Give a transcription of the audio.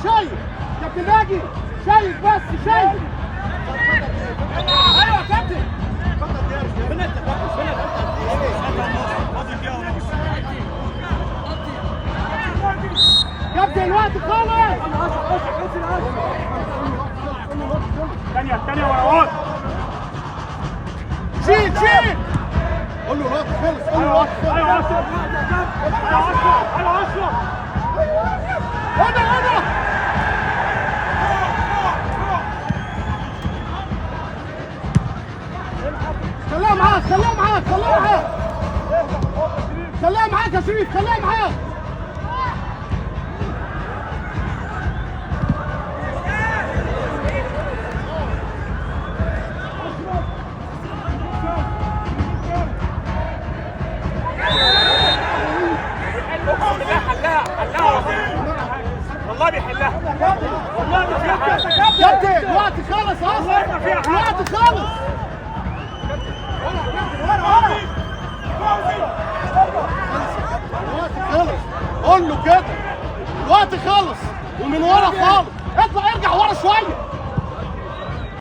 شايف كابتن ناجي، شايف بس شايف. ايوه يا كابتن. كابتن الوقت خالص. ثانية ورا شيل شيل. قول له الوقت خلص، قول له الوقت خلص. ايوه اشرف، ايوه اشرف. هنا خليها معاك، خليها معاك، خليها معاك، خليها معاك يا شريف، خليها معاك. والله بيحلها، والله ما فيها حاجة. كابتن الوقت خلص اصلا، الوقت خلص. الوقت خلص، قول له كده الوقت خلص ومن ورا خالص. اطلع ارجع ورا شويه.